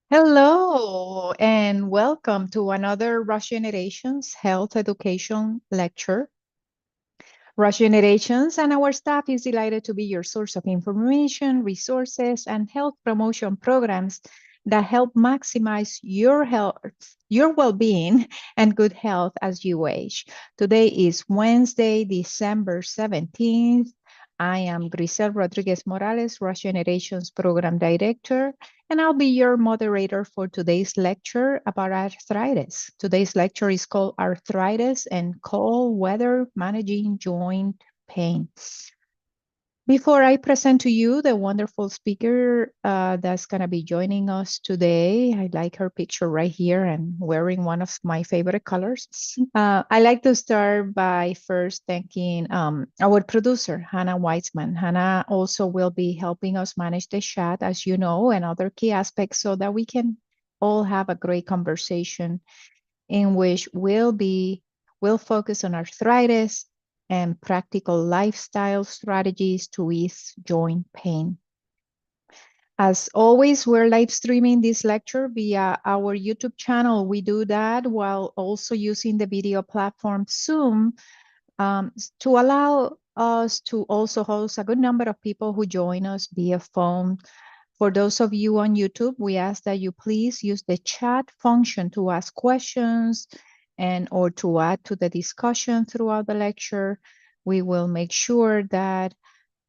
Hello, and welcome to another Rush Generations Health Education Lecture. Rush Generations and our staff is delighted to be your source of information, resources, and health promotion programs that help maximize your health, your well-being, and good health as you age. Today is Wednesday, December 17th. I am Grisel Rodriguez Morales, Rush Generations Program Director, and I'll be your moderator for today's lecture about arthritis. Today's lecture is called Arthritis and Cold Weather Managing Joint Pain. Before I present to you the wonderful speaker that's going to be joining us today, I like her picture right here and wearing one of my favorite colors. I like to start by first thanking our producer, Hannah Weitzman. Hannah also will be helping us manage the chat, as you know, and other key aspects so that we can all have a great conversation in which we'll focus on arthritis and practical lifestyle strategies to ease joint pain. As always, we're live streaming this lecture via our YouTube channel. We do that while also using the video platform Zoom to allow us to also host a good number of people who join us via phone. For those of you on YouTube, we ask that you please use the chat function to ask questions and or to add to the discussion throughout the lecture. We will make sure that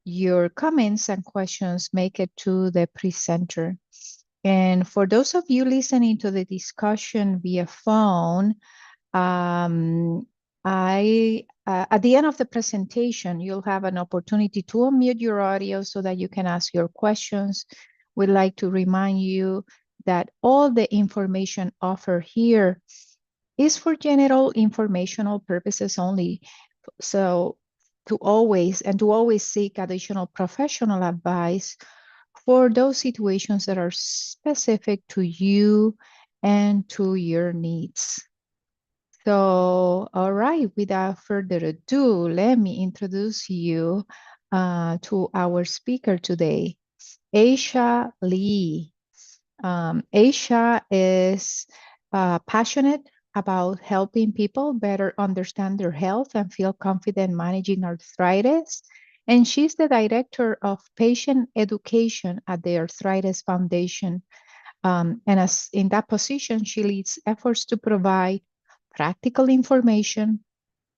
your comments and questions make it to the presenter. And for those of you listening to the discussion via phone, at the end of the presentation, you'll have an opportunity to unmute your audio so that you can ask your questions. We'd like to remind you that all the information offered here is for general informational purposes only. So to always seek additional professional advice for those situations that are specific to you and to your needs. So, all right, without further ado, let me introduce you to our speaker today, Aisha Lee. Aisha is passionate about helping people better understand their health and feel confident managing arthritis. And she's the director of patient education at the Arthritis Foundation. And as in that position, she leads efforts to provide practical information,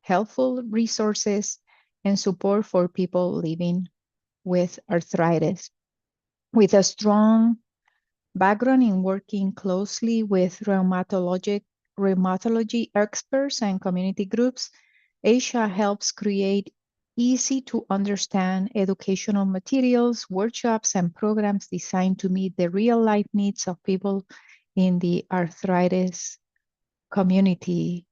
helpful resources, and support for people living with arthritis. With a strong background in working closely with rheumatology experts and community groups, Aisha helps create easy to understand educational materials, workshops, and programs designed to meet the real life needs of people in the arthritis community.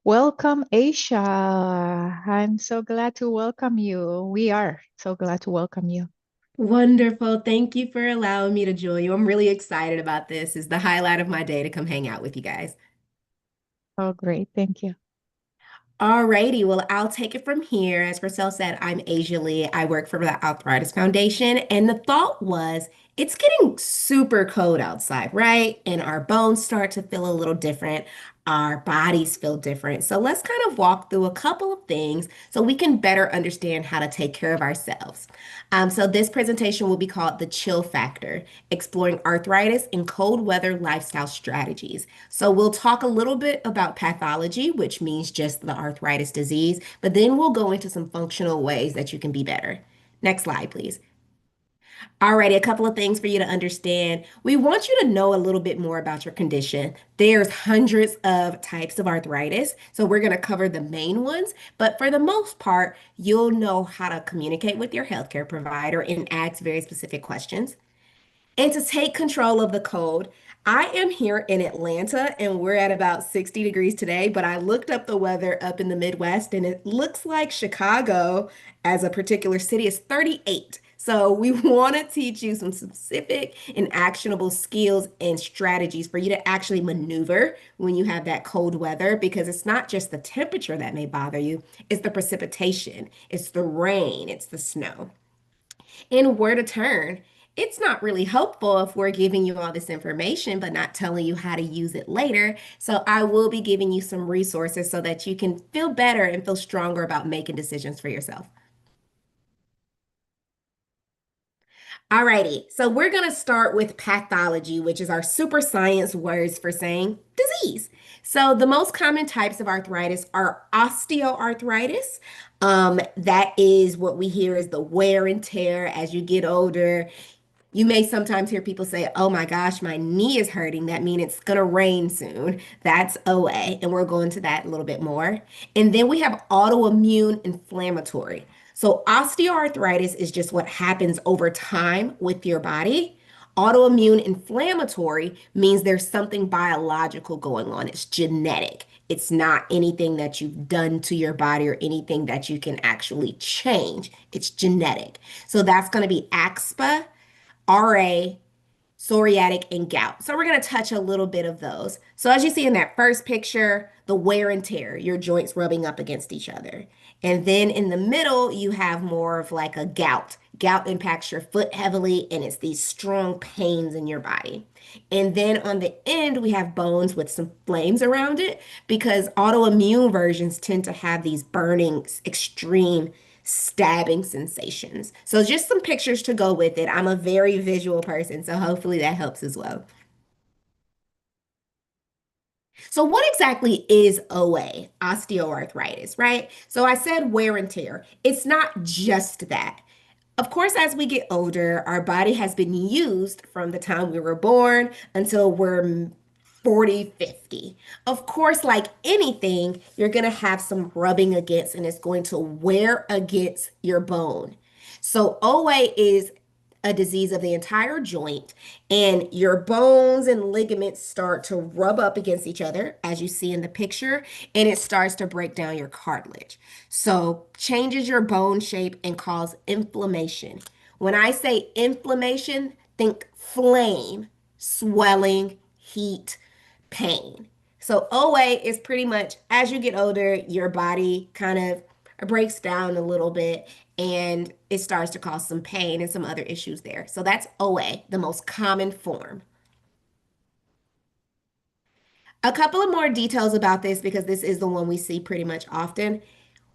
Welcome, Aisha. I'm so glad to welcome you. We are so glad to welcome you. Wonderful. Thank you for allowing me to join you. I'm really excited about this. It's the highlight of my day to come hang out with you guys. Oh, great. Thank you. Alrighty, well, I'll take it from here. As Marcel said, I'm Asia Lee. I work for the Arthritis Foundation, and the thought was it's getting super cold outside, right? And our bones start to feel a little different. Our bodies feel different. So let's kind of walk through a couple of things so we can better understand how to take care of ourselves. So this presentation will be called The Chill Factor, Exploring Arthritis in Cold Weather Lifestyle Strategies. So we'll talk a little bit about pathology, which means just the arthritis disease, but then we'll go into some functional ways that you can be better. Next slide, please. Alrighty, a couple of things for you to understand. We want you to know a little bit more about your condition. There's hundreds of types of arthritis, so we're going to cover the main ones, but for the most part, you'll know how to communicate with your healthcare provider and ask very specific questions. And to take control of the cold, I am here in Atlanta and we're at about 60 degrees today, but I looked up the weather up in the Midwest and it looks like Chicago as a particular city is 38. So we want to teach you some specific and actionable skills and strategies for you to actually maneuver when you have that cold weather because it's not just the temperature that may bother you, it's the precipitation, it's the rain, it's the snow. And where to turn. It's not really helpful if we're giving you all this information, but not telling you how to use it later. So I will be giving you some resources so that you can feel better and feel stronger about making decisions for yourself. Alrighty, so we're going to start with pathology, which is our super science words for saying disease. So the most common types of arthritis are osteoarthritis. That is what we hear is the wear and tear as you get older. You may sometimes hear people say, "Oh my gosh, my knee is hurting." That means it's going to rain soon. That's OA, and we'll go into that a little bit more. And then we have autoimmune inflammatory. So osteoarthritis is just what happens over time with your body. Autoimmune inflammatory means there's something biological going on. It's genetic. It's not anything that you've done to your body or anything that you can actually change. It's genetic. So that's going to be AXPA, RA, psoriatic, and gout. So we're going to touch a little bit of those. So as you see in that first picture, the wear and tear, your joints rubbing up against each other. And then in the middle, you have more of like a gout. Gout impacts your foot heavily, and it's these strong pains in your body. And then on the end, we have bones with some flames around it because autoimmune versions tend to have these burning, extreme stabbing sensations. So just some pictures to go with it. I'm a very visual person, so hopefully that helps as well. So what exactly is OA, osteoarthritis, right? So I said wear and tear. It's not just that. Of course, as we get older, our body has been used from the time we were born until we're 40, 50. Of course, like anything, you're going to have some rubbing against and it's going to wear against your bone. So, OA is a disease of the entire joint, and your bones and ligaments start to rub up against each other, as you see in the picture, and it starts to break down your cartilage. So, changes your bone shape and cause inflammation. When I say inflammation, think flame, swelling, heat, pain. So OA is pretty much as you get older, your body kind of breaks down a little bit and it starts to cause some pain and some other issues there. So that's OA, the most common form. A couple of more details about this because this is the one we see pretty much often.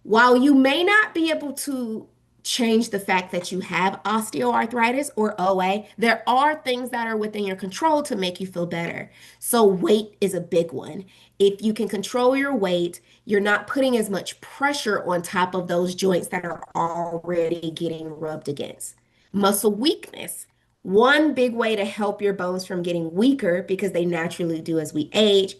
While you may not be able to change the fact that you have osteoarthritis or OA, there are things that are within your control to make you feel better. So, weight is a big one. If you can control your weight, you're not putting as much pressure on top of those joints that are already getting rubbed against. Muscle weakness. One big way to help your bones from getting weaker, because they naturally do as we age,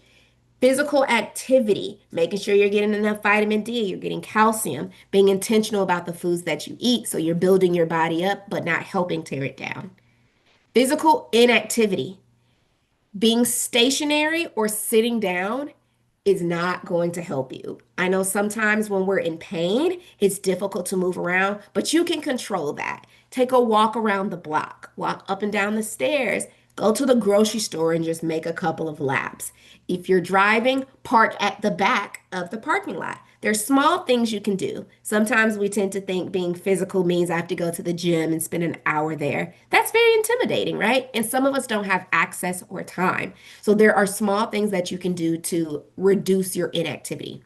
physical activity, making sure you're getting enough vitamin D, you're getting calcium, being intentional about the foods that you eat so you're building your body up but not helping tear it down. Physical inactivity, being stationary or sitting down is not going to help you. I know sometimes when we're in pain, it's difficult to move around, but you can control that. Take a walk around the block, walk up and down the stairs, go to the grocery store and just make a couple of laps. If you're driving, park at the back of the parking lot. There's small things you can do. Sometimes we tend to think being physical means I have to go to the gym and spend an hour there. That's very intimidating, right? And some of us don't have access or time. So there are small things that you can do to reduce your inactivity.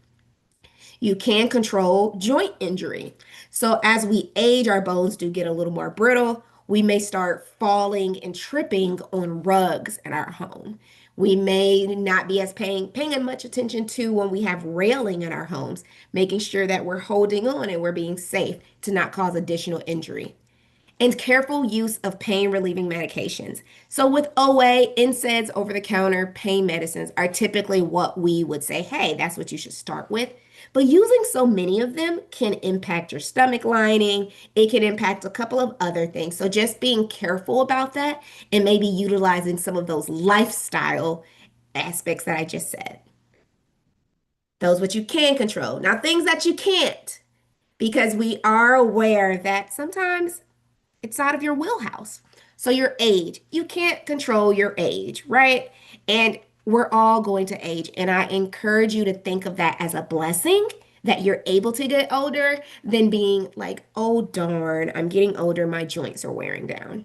You can control joint injury. So as we age, our bones do get a little more brittle. We may start falling and tripping on rugs in our home. We may not be as paying as much attention to when we have railing in our homes, making sure that we're holding on and we're being safe to not cause additional injury and careful use of pain relieving medications. So, with OA, NSAIDs, over the counter pain medicines are typically what we would say, hey, that's what you should start with. But using so many of them can impact your stomach lining. It can impact a couple of other things. So, just being careful about that and maybe utilizing some of those lifestyle aspects that I just said. Those what you can control. Now, things that you can't, because we are aware that sometimes it's out of your wheelhouse. So your age, you can't control your age, right? And we're all going to age. And I encourage you to think of that as a blessing that you're able to get older than being like, oh, darn, I'm getting older, my joints are wearing down.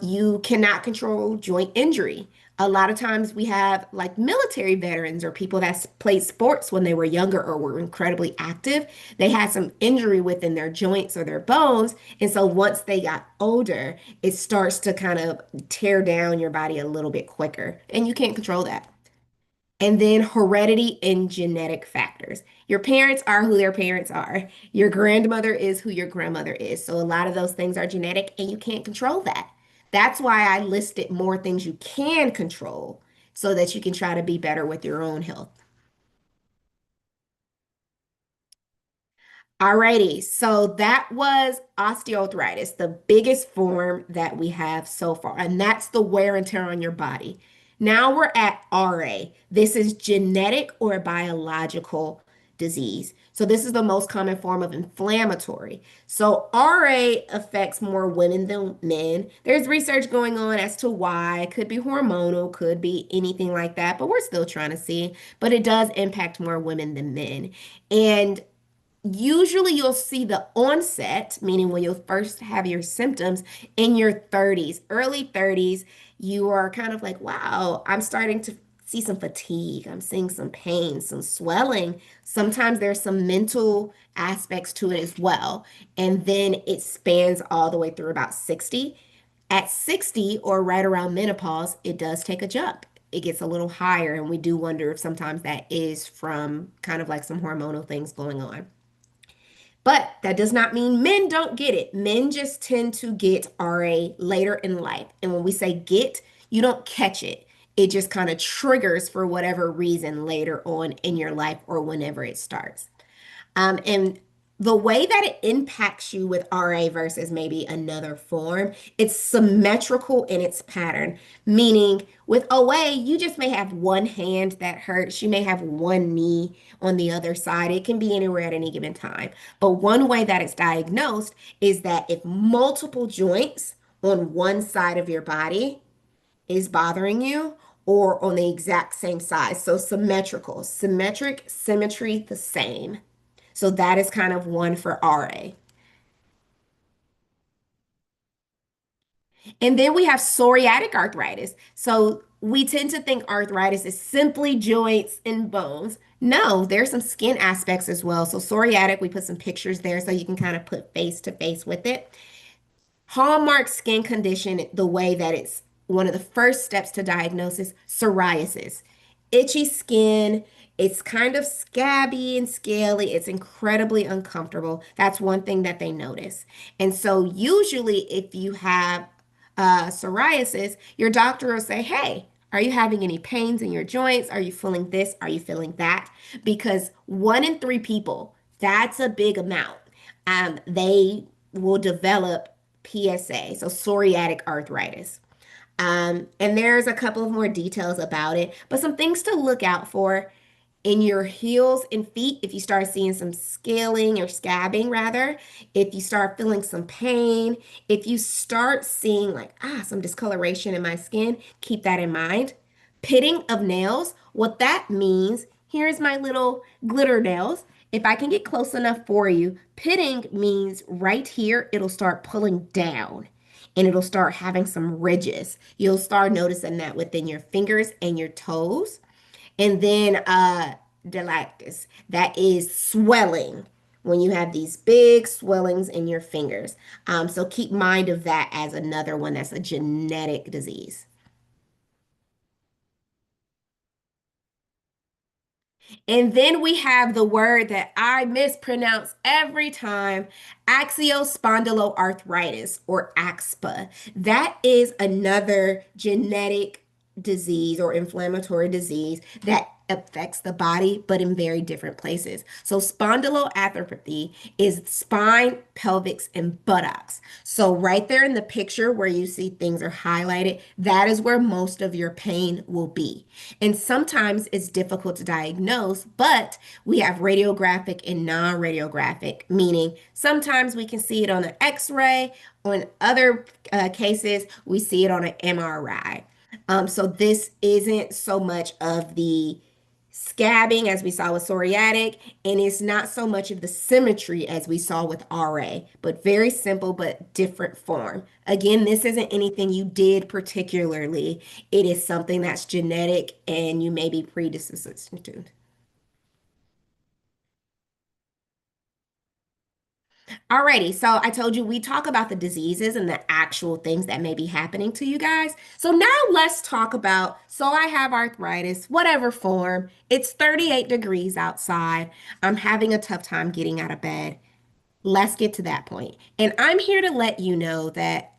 You cannot control joint injury. A lot of times we have like military veterans or people that played sports when they were younger or were incredibly active. They had some injury within their joints or their bones. And so once they got older, it starts to kind of tear down your body a little bit quicker. And you can't control that. And then heredity and genetic factors. Your parents are who their parents are. Your grandmother is who your grandmother is. So a lot of those things are genetic and you can't control that. That's why I listed more things you can control so that you can try to be better with your own health. Alrighty, so that was osteoarthritis, the biggest form that we have so far, and that's the wear and tear on your body. Now we're at RA. This is genetic or biological disease. So this is the most common form of inflammatory. So RA affects more women than men. There's research going on as to why. It could be hormonal, could be anything like that, but we're still trying to see. But it does impact more women than men. And usually you'll see the onset, meaning when you'll first have your symptoms in your 30s, early 30s, you are kind of like, wow, I'm starting to see some fatigue. I'm seeing some pain, some swelling. Sometimes there's some mental aspects to it as well. And then it spans all the way through about 60. At 60 or right around menopause, it does take a jump. It gets a little higher, and we do wonder if sometimes that is from kind of like some hormonal things going on. But that does not mean men don't get it. Men just tend to get RA later in life. And when we say get, you don't catch it. It just kind of triggers for whatever reason later on in your life or whenever it starts. And the way that it impacts you with RA versus maybe another form, it's symmetrical in its pattern, meaning with OA, you just may have one hand that hurts. You may have one knee on the other side. It can be anywhere at any given time. But one way that it's diagnosed is that if multiple joints on one side of your body is bothering you, or on the exact same size. So symmetrical, symmetric, symmetry, the same. So that is kind of one for RA. And then we have psoriatic arthritis. So we tend to think arthritis is simply joints and bones. No, there's some skin aspects as well. So psoriatic, we put some pictures there so you can kind of put face to face with it. Hallmark skin condition, the way that it's one of the first steps to diagnosis, psoriasis. Itchy skin, it's kind of scabby and scaly. It's incredibly uncomfortable. That's one thing that they notice. And so, usually, if you have psoriasis, your doctor will say, hey, are you having any pains in your joints? Are you feeling this? Are you feeling that? Because 1 in 3 people, that's a big amount. They will develop PSA, so psoriatic arthritis. And there's a couple of more details about it, but some things to look out for in your heels and feet. If you start seeing some scaling or scabbing, rather, if you start feeling some pain, if you start seeing like, some discoloration in my skin, keep that in mind. Pitting of nails, what that means, here's my little glitter nails. If I can get close enough for you, pitting means right here, it'll start pulling down and it'll start having some ridges. You'll start noticing that within your fingers and your toes. And then delictus, that is swelling when you have these big swellings in your fingers. So keep mind of that as another one that's a genetic disease. And then we have the word that I mispronounce every time, axiospondylorarthritis or AXPA. That is another genetic disease or inflammatory disease that affects the body, but in very different places. So spondyloarthropathy is spine, pelvics, and buttocks. So right there in the picture where you see things are highlighted, that is where most of your pain will be. And sometimes it's difficult to diagnose, but we have radiographic and non-radiographic, meaning sometimes we can see it on an X-ray, or in other cases, we see it on an MRI. So this isn't so much of the scabbing as we saw with psoriatic, and it's not so much of the symmetry as we saw with RA, but very simple but different form. Again, this isn't anything you did particularly. It is something that's genetic and you may be predisposed to. Alrighty, so I told you we talk about the diseases and the actual things that may be happening to you guys. So now let's talk about, so I have arthritis, whatever form. It's 38 degrees outside. I'm having a tough time getting out of bed. Let's get to that point. And I'm here to let you know that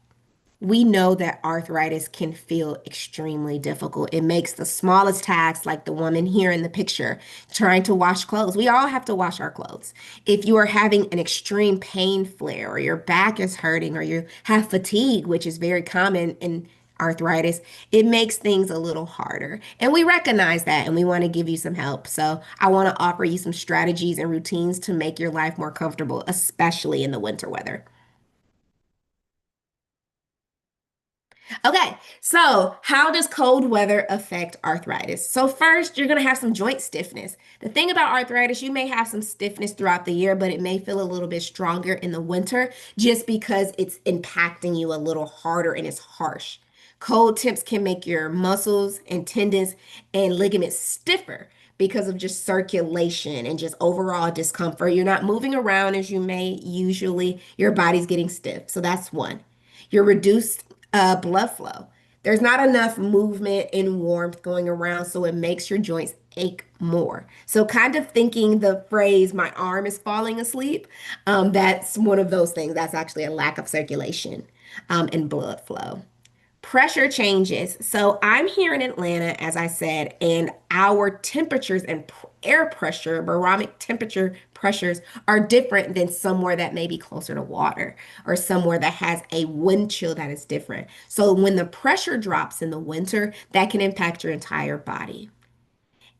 we know that arthritis can feel extremely difficult. It makes the smallest tasks, like the woman here in the picture, trying to wash clothes. We all have to wash our clothes. If you are having an extreme pain flare, or your back is hurting, or you have fatigue, which is very common in arthritis, it makes things a little harder. And we recognize that and we want to give you some help. So I want to offer you some strategies and routines to make your life more comfortable, especially in the winter weather. Okay, so how does cold weather affect arthritis? So, first, you're going to have some joint stiffness. The thing about arthritis, you may have some stiffness throughout the year, but it may feel a little bit stronger in the winter just because it's impacting you a little harder and it's harsh. Cold temps can make your muscles and tendons and ligaments stiffer because of just circulation and just overall discomfort. You're not moving around as you may usually, your body's getting stiff. So, that's one. Your reduced blood flow. There's not enough movement and warmth going around, so it makes your joints ache more. So, kind of thinking the phrase, my arm is falling asleep, that's one of those things. That's actually a lack of circulation and blood flow. Pressure changes. So I'm here in Atlanta, as I said, and our temperatures and air pressure, barometric temperature pressures are different than somewhere that may be closer to water or somewhere that has a wind chill that is different. So when the pressure drops in the winter, that can impact your entire body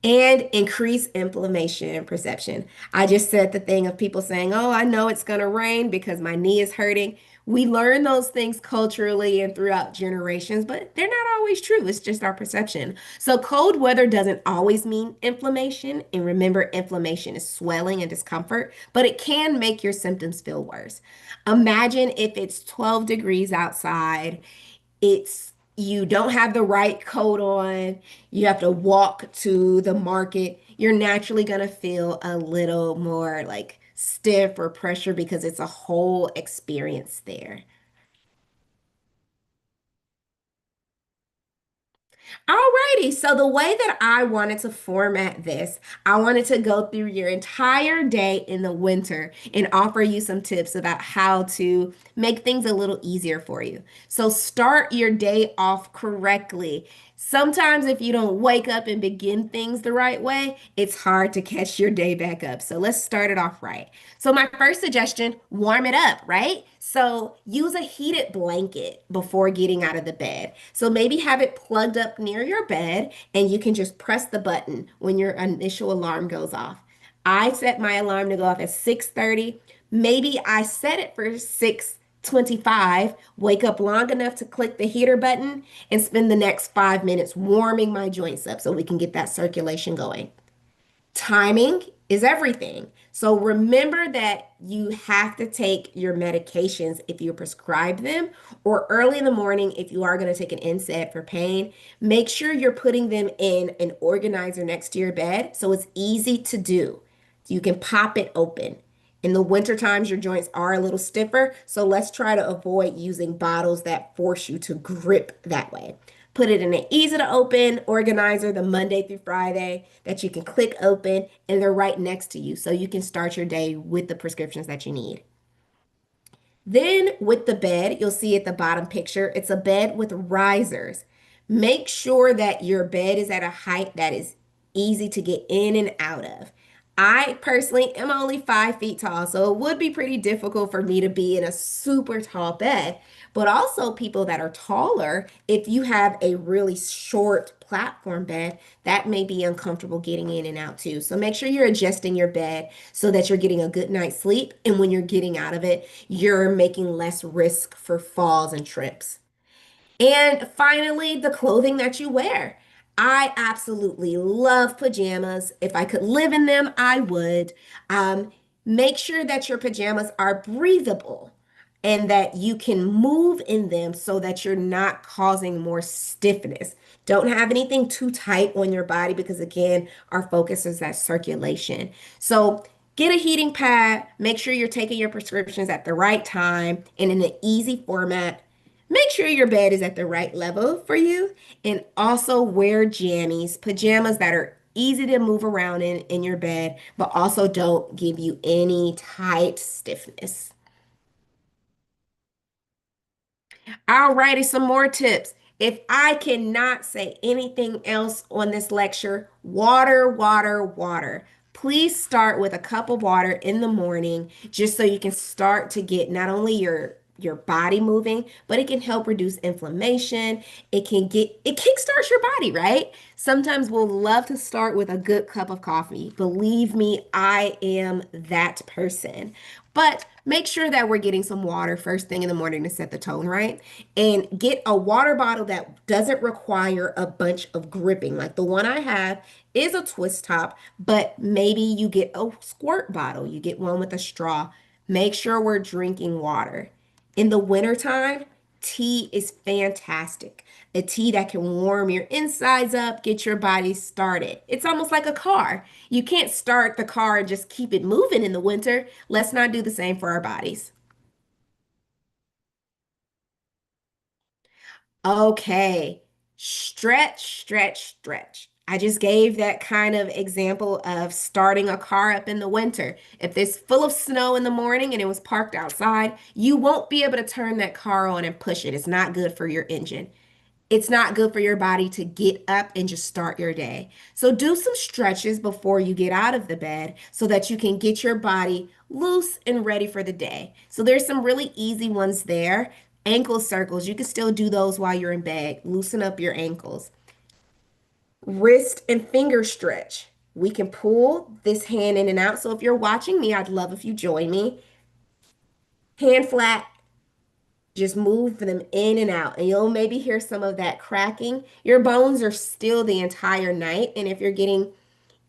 and increase inflammation and perception. I just said the thing of people saying, "Oh, I know it's going to rain because my knee is hurting." We learn those things culturally and throughout generations, but they're not always true. It's just our perception. So, cold weather doesn't always mean inflammation. And remember, inflammation is swelling and discomfort, but it can make your symptoms feel worse. Imagine if it's 12 degrees outside, it's you don't have the right coat on, you have to walk to the market, you're naturally going to feel a little more like stiff or pressure because it's a whole experience there. Alrighty, so the way that I wanted to format this, I wanted to go through your entire day in the winter and offer you some tips about how to make things a little easier for you. So start your day off correctly. Sometimes if you don't wake up and begin things the right way, it's hard to catch your day back up. So let's start it off right. So my first suggestion, warm it up, right? So use a heated blanket before getting out of the bed. So maybe have it plugged up near your bed and you can just press the button when your initial alarm goes off. I set my alarm to go off at 6:30. Maybe I set it for 6:25. Wake up long enough to click the heater button and spend the next 5 minutes warming my joints up so we can get that circulation going. Timing is everything. So remember that you have to take your medications if you prescribe them, or early in the morning if you are going to take an NSAID for pain. Make sure you're putting them in an organizer next to your bed so it's easy to do. You can pop it open. In the winter times, your joints are a little stiffer, so let's try to avoid using bottles that force you to grip that way. Put it in an easy to open organizer the Monday through Friday that you can click open and they're right next to you so you can start your day with the prescriptions that you need. Then with the bed, you'll see at the bottom picture, it's a bed with risers. Make sure that your bed is at a height that is easy to get in and out of. I personally am only 5 feet tall, so it would be pretty difficult for me to be in a super tall bed. But also, people that are taller, if you have a really short platform bed, that may be uncomfortable getting in and out too. So make sure you're adjusting your bed so that you're getting a good night's sleep. And when you're getting out of it, you're making less risk for falls and trips. And finally, the clothing that you wear. I absolutely love pajamas. If I could live in them, I would. Um, Make sure that your pajamas are breathable and that you can move in them so that you're not causing more stiffness. Don't have anything too tight on your body because, again, our focus is that circulation. So, get a heating pad. Make sure you're taking your prescriptions at the right time and in an easy format. Make sure your bed is at the right level for you and also wear jammies, pajamas that are easy to move around in your bed, but also don't give you any tight stiffness. Alrighty, some more tips. If I cannot say anything else on this lecture, water, water, water. Please start with a cup of water in the morning just so you can start to get not only your body moving, but it can help reduce inflammation. It kickstarts your body, right? Sometimes we'll love to start with a good cup of coffee. Believe me, I am that person. But make sure that we're getting some water first thing in the morning to set the tone right. And get a water bottle that doesn't require a bunch of gripping. Like the one I have is a twist top, but maybe you get a squirt bottle, you get one with a straw. Make sure we're drinking water. In the wintertime, tea is fantastic. A tea that can warm your insides up, get your body started. It's almost like a car. You can't start the car and just keep it moving in the winter. Let's not do the same for our bodies. Okay. Stretch, stretch, stretch. I just gave that kind of example of starting a car up in the winter. If it's full of snow in the morning and it was parked outside, you won't be able to turn that car on and push it. It's not good for your engine. It's not good for your body to get up and just start your day. So do some stretches before you get out of the bed so that you can get your body loose and ready for the day. So there's some really easy ones there. Ankle circles, you can still do those while you're in bed. Loosen up your ankles. Wrist and finger stretch. We can pull this hand in and out. So if you're watching me, I'd love if you join me. Hand flat, just move them in and out, and you'll maybe hear some of that cracking. Your bones are still the entire night, and if you're getting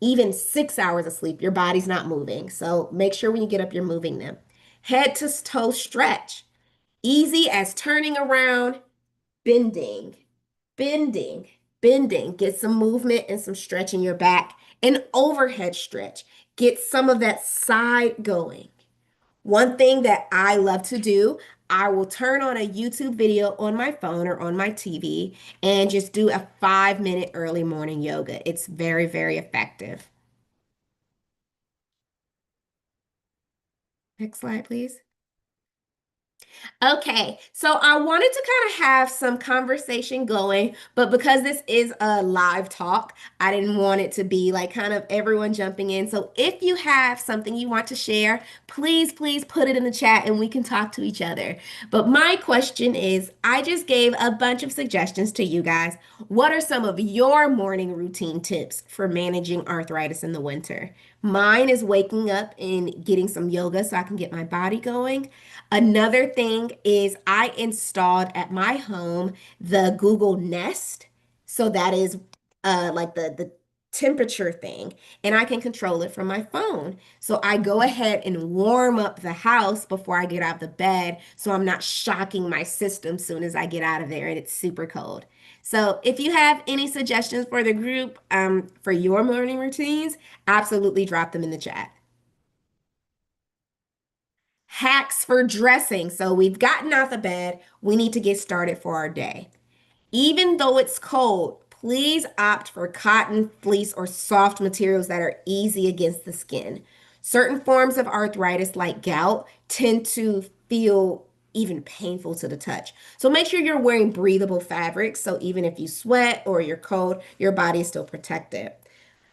even 6 hours of sleep, your body's not moving. So make sure when you get up, you're moving them. Head to toe stretch, easy as turning around, bending, bending, bending. Get some movement and some stretch in your back. An overhead stretch, get some of that side going. One thing that I love to do, I will turn on a YouTube video on my phone or on my TV and just do a 5 minute early morning yoga. It's very, very effective. Next slide, please. Okay, so I wanted to kind of have some conversation going, but because this is a live talk, I didn't want it to be like kind of everyone jumping in. So if you have something you want to share, please, please put it in the chat and we can talk to each other. But my question is, I just gave a bunch of suggestions to you guys. What are some of your morning routine tips for managing arthritis in the winter? Mine is waking up and getting some yoga so I can get my body going. Another thing is I installed at my home the Google Nest. So that is like the temperature thing, and I can control it from my phone. So I go ahead and warm up the house before I get out of the bed so I'm not shocking my system soon as I get out of there and it's super cold. So if you have any suggestions for the group for your morning routines, absolutely drop them in the chat. Hacks for dressing. So we've gotten out the bed. We need to get started for our day. Even though it's cold, please opt for cotton, fleece, or soft materials that are easy against the skin. Certain forms of arthritis, like gout, tend to feel even painful to the touch. So make sure you're wearing breathable fabrics. So even if you sweat or you're cold, your body is still protected.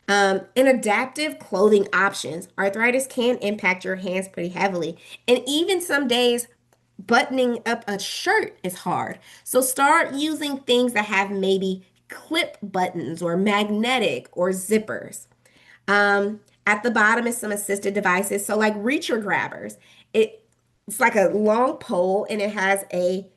And adaptive clothing options. Arthritis can impact your hands pretty heavily. And even some days, buttoning up a shirt is hard. So start using things that have maybe clip buttons or magnetic or zippers. At the bottom is some assisted devices. So like reacher grabbers. It's like a long pole and it has a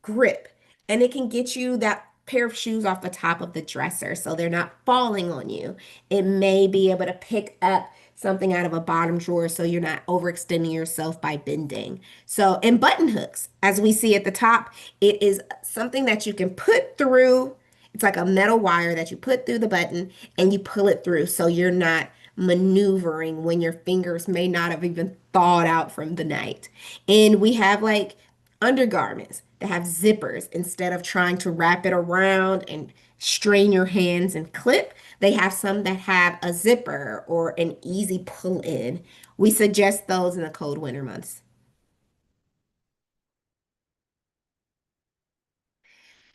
grip and it can get you that pair of shoes off the top of the dresser so they're not falling on you. It may be able to pick up something out of a bottom drawer so you're not overextending yourself by bending. So, and button hooks, as we see at the top, it is something that you can put through. It's like a metal wire that you put through the button and you pull it through so you're not maneuvering when your fingers may not have even thawed out from the night. And we have like undergarments that have zippers instead of trying to wrap it around and strain your hands and clip. They have some that have a zipper or an easy pull in. We suggest those in the cold winter months.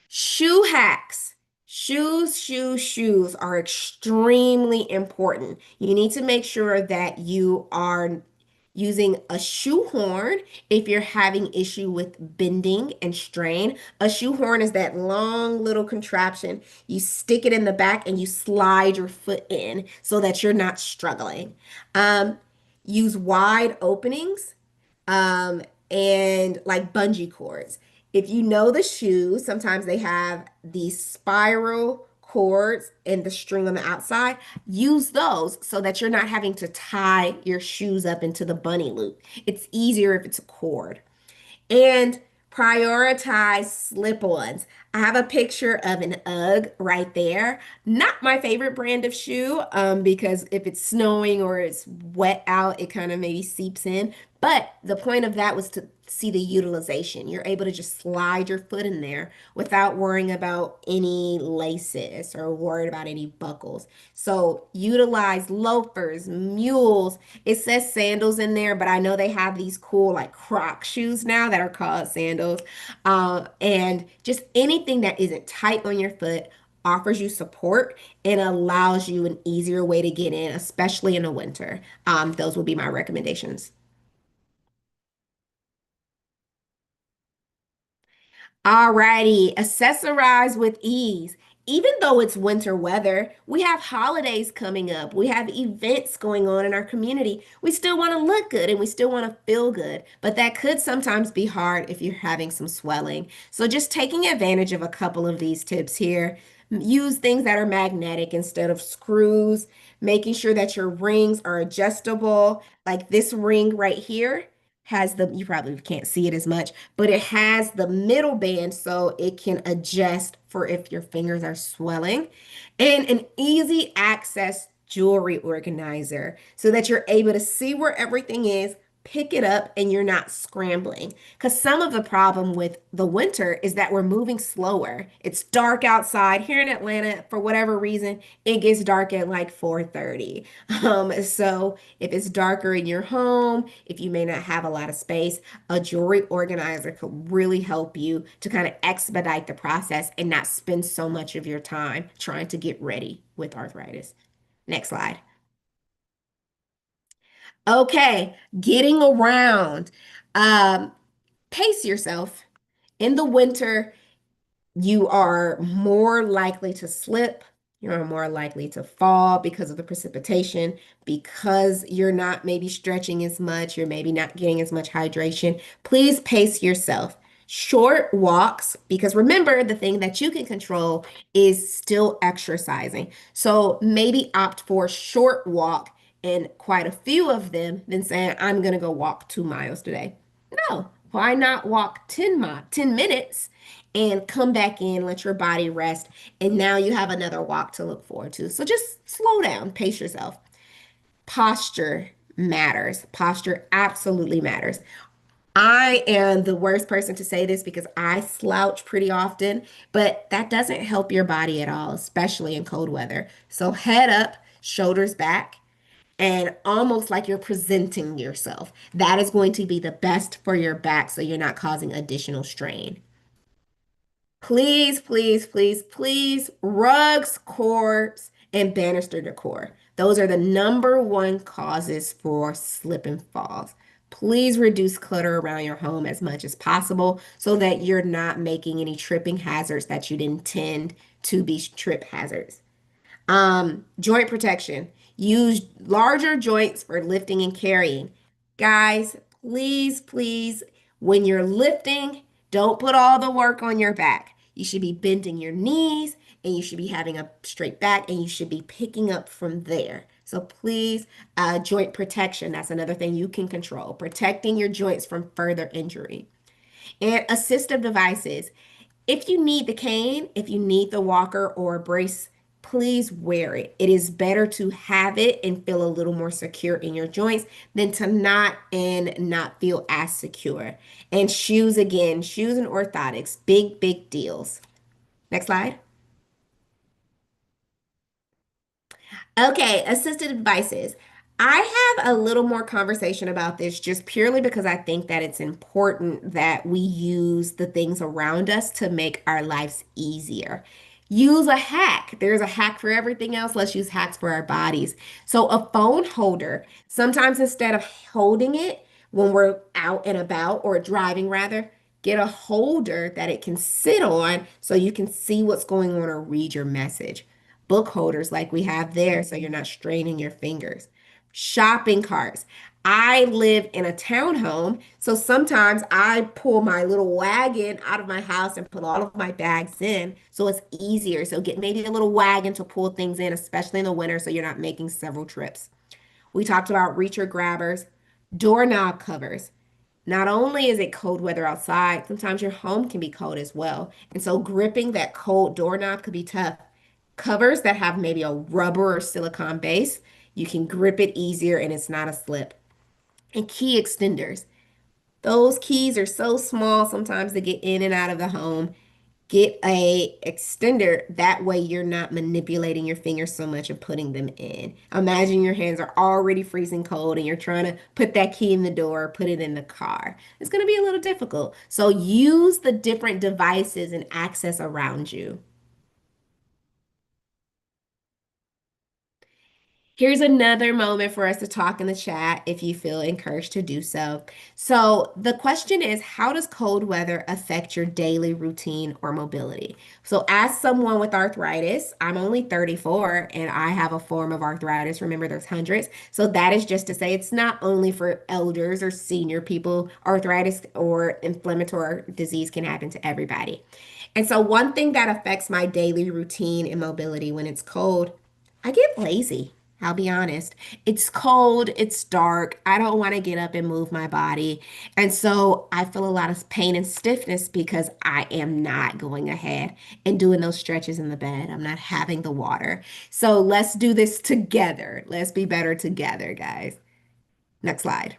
Shoe hacks. Shoes are extremely important. You need to make sure that you are using a shoe horn if you're having issue with bending and strain. A shoe horn is that long little contraption. You stick it in the back and you slide your foot in so that you're not struggling. Um, Use wide openings um, and like bungee cords. If you know the shoes, sometimes they have these spiral cords and the string on the outside. Use those so that you're not having to tie your shoes up into the bunny loop. It's easier if it's a cord. And prioritize slip-ons. I have a picture of an UGG right there. Not my favorite brand of shoe, because if it's snowing or it's wet out, it kind of maybe seeps in. But the point of that was to see the utilization. You're able to just slide your foot in there without worrying about any laces or worried about any buckles. So utilize loafers, mules. It says sandals in there, but I know they have these cool like Croc shoes now that are called sandals. And just anything that isn't tight on your foot offers you support and allows you an easier way to get in, especially in the winter. Those will be my recommendations. Alrighty, accessorize with ease. Even though it's winter weather, we have holidays coming up. We have events going on in our community. We still want to look good and we still want to feel good, but that could sometimes be hard if you're having some swelling. So just taking advantage of a couple of these tips here. Use things that are magnetic instead of screws, making sure that your rings are adjustable. Like this ring right here has you probably can't see it as much, but it has the middle band so it can adjust for if your fingers are swelling, and an easy access jewelry organizer so that you're able to see where everything is, pick it up, and you're not scrambling. Because some of the problem with the winter is that we're moving slower. It's dark outside here in Atlanta. For whatever reason, it gets dark at like 4:30. So if it's darker in your home, if you may not have a lot of space, a jewelry organizer could really help you to kind of expedite the process and not spend so much of your time trying to get ready with arthritis. Next slide. Okay, getting around. Um, Pace yourself. In the winter, you are more likely to slip. You're more likely to fall because of the precipitation, because you're not maybe stretching as much, you're maybe not getting as much hydration. Please pace yourself. Short walks, because remember, the thing that you can control is still exercising. So maybe opt for a short walk and quite a few of them than saying, I'm going to go walk 2 miles today. No, why not walk 10 minutes and come back in, let your body rest, and now you have another walk to look forward to. So just slow down, pace yourself. Posture matters. Posture absolutely matters. I am the worst person to say this because I slouch pretty often, but that doesn't help your body at all, especially in cold weather. So head up, shoulders back, and almost like you're presenting yourself. That is going to be the best for your back so you're not causing additional strain. Please, please, please, please, rugs, cords, and banister decor. Those are the number one causes for slip and falls. Please reduce clutter around your home as much as possible so that you're not making any tripping hazards that you'd intend to be trip hazards. Joint protection. Use larger joints for lifting and carrying. Guys, please, please, when you're lifting, don't put all the work on your back. You should be bending your knees and you should be having a straight back and you should be picking up from there. So please, joint protection, that's another thing you can control, protecting your joints from further injury. And assistive devices. If you need the cane, if you need the walker or a brace, please wear it. It is better to have it and feel a little more secure in your joints than to not and not feel as secure. And shoes again, shoes and orthotics, big, big deals. Next slide. Okay, assistive devices. I have a little more conversation about this just purely because I think that it's important that we use the things around us to make our lives easier. Use a hack. There's a hack for everything else. Let's use hacks for our bodies. So, a phone holder, sometimes instead of holding it when we're out and about or driving, rather, get a holder that it can sit on so you can see what's going on or read your message. Book holders like we have there so you're not straining your fingers. Shopping carts. I live in a townhome, so sometimes I pull my little wagon out of my house and put all of my bags in so it's easier. So get maybe a little wagon to pull things in, especially in the winter, so you're not making several trips. We talked about reacher grabbers, doorknob covers. Not only is it cold weather outside, sometimes your home can be cold as well. And so gripping that cold doorknob could be tough. Covers that have maybe a rubber or silicone base, you can grip it easier and it's not a slip. And key extenders. Those keys are so small sometimes to get in and out of the home. Get a extender. That way you're not manipulating your fingers so much and putting them in. Imagine your hands are already freezing cold and you're trying to put that key in the door, put it in the car. It's going to be a little difficult. So use the different devices and access around you. Here's another moment for us to talk in the chat if you feel encouraged to do so. So, the question is, how does cold weather affect your daily routine or mobility? So, as someone with arthritis, I'm only 34 and I have a form of arthritis. Remember, there's hundreds. So, that is just to say it's not only for elders or senior people. Arthritis or inflammatory disease can happen to everybody. And so, one thing that affects my daily routine and mobility when it's cold, I get lazy. I'll be honest. It's cold, it's dark. I don't want to get up and move my body. And so I feel a lot of pain and stiffness because I am not going ahead and doing those stretches in the bed. I'm not having the water. So let's do this together. Let's be better together, guys. Next slide.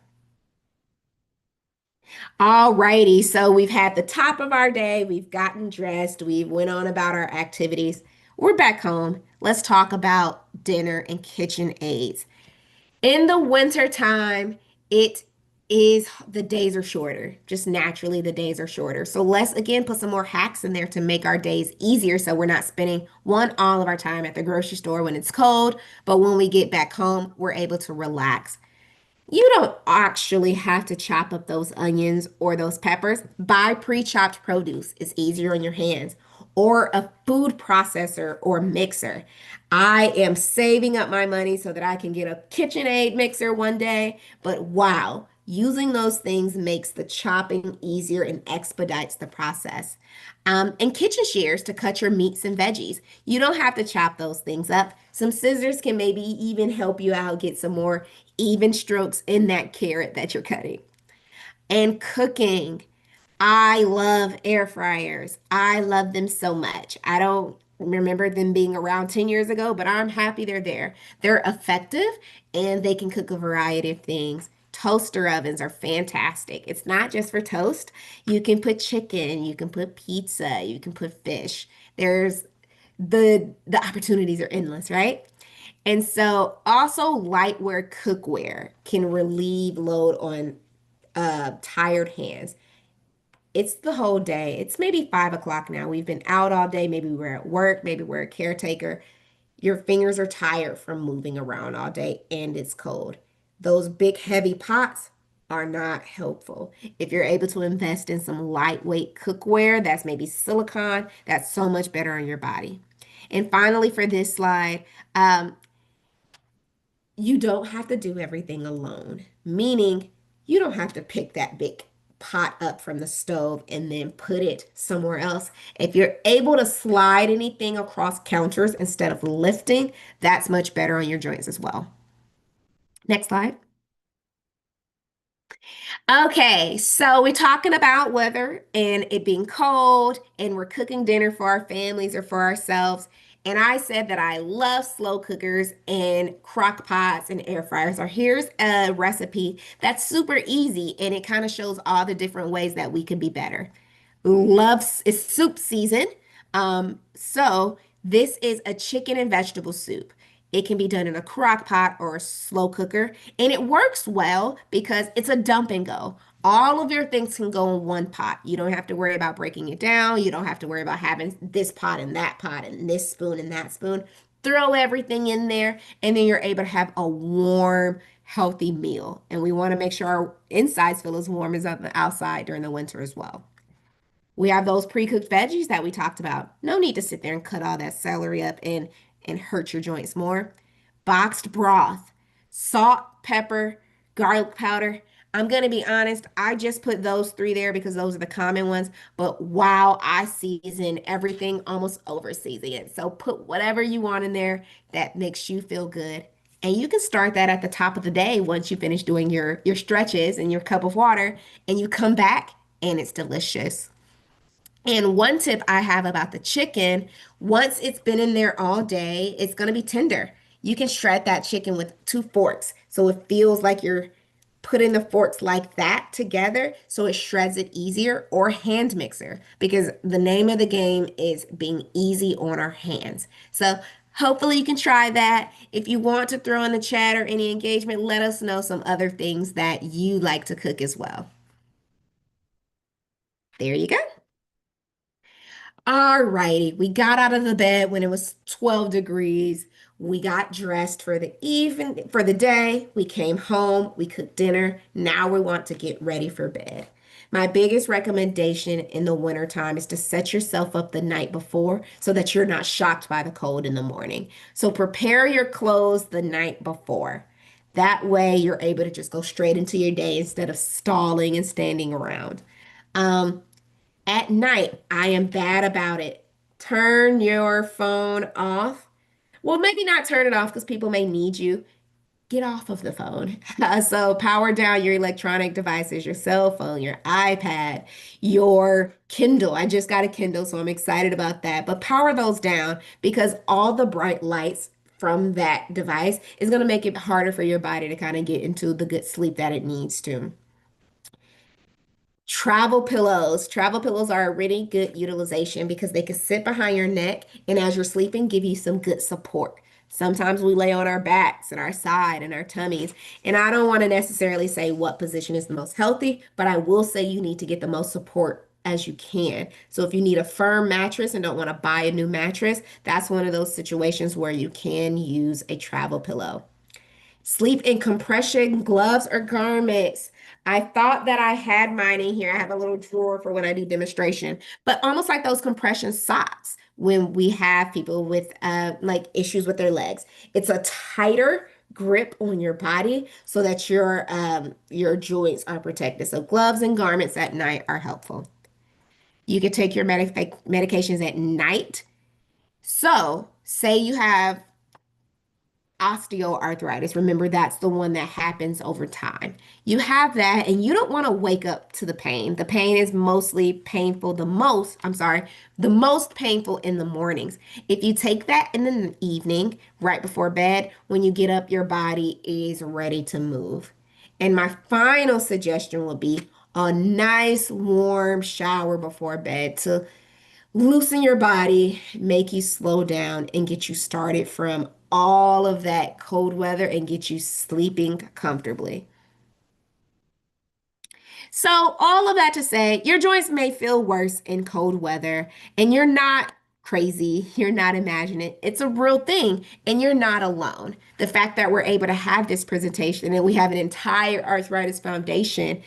All righty. So we've had the top of our day. We've gotten dressed. We went on about our activities. We're back home. Let's talk about dinner and kitchen aids. In the winter time, it is the days are shorter. Just naturally, the days are shorter. So let's again put some more hacks in there to make our days easier so we're not spending all of our time at the grocery store when it's cold, but when we get back home, we're able to relax. You don't actually have to chop up those onions or those peppers. Buy pre-chopped produce. It's easier on your hands. Or a food processor or mixer. I am saving up my money so that I can get a KitchenAid mixer one day. But wow, using those things makes the chopping easier and expedites the process. And kitchen shears to cut your meats and veggies. You don't have to chop those things up. Some scissors can maybe even help you out get some more even strokes in that carrot that you're cutting. And cooking. I love air fryers. I love them so much. I don't remember them being around 10 years ago, but I'm happy they're there. They're effective and they can cook a variety of things. Toaster ovens are fantastic. It's not just for toast. You can put chicken, you can put pizza, you can put fish. There's the opportunities are endless, right? And so also lightweight cookware can relieve load on tired hands. It's the whole day. It's maybe 5 o'clock now. We've been out all day. Maybe we're at work. Maybe we're a caretaker. Your fingers are tired from moving around all day and it's cold. Those big, heavy pots are not helpful. If you're able to invest in some lightweight cookware, that's maybe silicone, that's so much better on your body. And finally, for this slide, you don't have to do everything alone, meaning you don't have to pick that big pot up from the stove and then put it somewhere else. If you're able to slide anything across counters instead of lifting, that's much better on your joints as well. Next slide. Okay, so we're talking about weather and it being cold, and we're cooking dinner for our families or for ourselves. And I said that I love slow cookers and crock pots and air fryers. So here's a recipe that's super easy and it kind of shows all the different ways that we can be better. Loves it's soup season. So this is a chicken and vegetable soup. It can be done in a crock pot or a slow cooker, and it works well because it's a dump and go. All of your things can go in one pot. You don't have to worry about breaking it down. You don't have to worry about having this pot and this spoon and that spoon. Throw everything in there, and then you're able to have a warm, healthy meal. And we want to make sure our insides feel as warm as on the outside during the winter as well. We have those pre-cooked veggies that we talked about. No need to sit there and cut all that celery up and hurt your joints more. Boxed broth, salt, pepper, garlic powder. I'm going to be honest, I just put those three there because those are the common ones. But wow, I season everything, almost over season it. So put whatever you want in there that makes you feel good. And you can start that at the top of the day once you finish doing your stretches and your cup of water, and you come back and it's delicious. And one tip I have about the chicken, once it's been in there all day, it's going to be tender. You can shred that chicken with two forks. So it feels like you're putting the forks like that together so it shreds it easier, or hand mixer, because the name of the game is being easy on our hands. So hopefully you can try that. If you want to throw in the chat or any engagement, let us know some other things that you like to cook as well. There you go. All righty, we got out of the bed when it was 12 degrees. We got dressed for the for the day. We came home, we cooked dinner. Now we want to get ready for bed. My biggest recommendation in the wintertime is to set yourself up the night before so that you're not shocked by the cold in the morning. So prepare your clothes the night before. That way you're able to just go straight into your day instead of stalling and standing around. Um, at night, I am bad about it. Turn your phone off. Well, maybe not turn it off because people may need you. Get off of the phone. So power down your electronic devices, your cell phone, your iPad, your Kindle. I just got a Kindle, so I'm excited about that. But power those down because all the bright lights from that device is going to make it harder for your body to kind of get into the good sleep that it needs to. Travel pillows. Travel pillows are a really good utilization because they can sit behind your neck and as you're sleeping, give you some good support. Sometimes we lay on our backs and our side and our tummies. And I don't want to necessarily say what position is the most healthy, but I will say you need to get the most support as you can. So if you need a firm mattress and don't want to buy a new mattress, that's one of those situations where you can use a travel pillow. Sleep in compression gloves or garments. I thought that I had mine in here. I have a little drawer for when I do demonstration, but almost like those compression socks when we have people with like issues with their legs. It's a tighter grip on your body so that your joints are protected. So gloves and garments at night are helpful. You can take your medications at night. So say you have osteoarthritis. Remember, that's the one that happens over time. You have that, and you don't want to wake up to the pain. The pain is mostly painful, the most painful in the mornings. If you take that in the evening, right before bed, when you get up, your body is ready to move. And my final suggestion will be a nice warm shower before bed to loosen your body, make you slow down, and get you started from all of that cold weather and get you sleeping comfortably. So, all of that to say, your joints may feel worse in cold weather, and you're not crazy. You're not imagining it. It's a real thing, and you're not alone. The fact that we're able to have this presentation and we have an entire arthritis foundation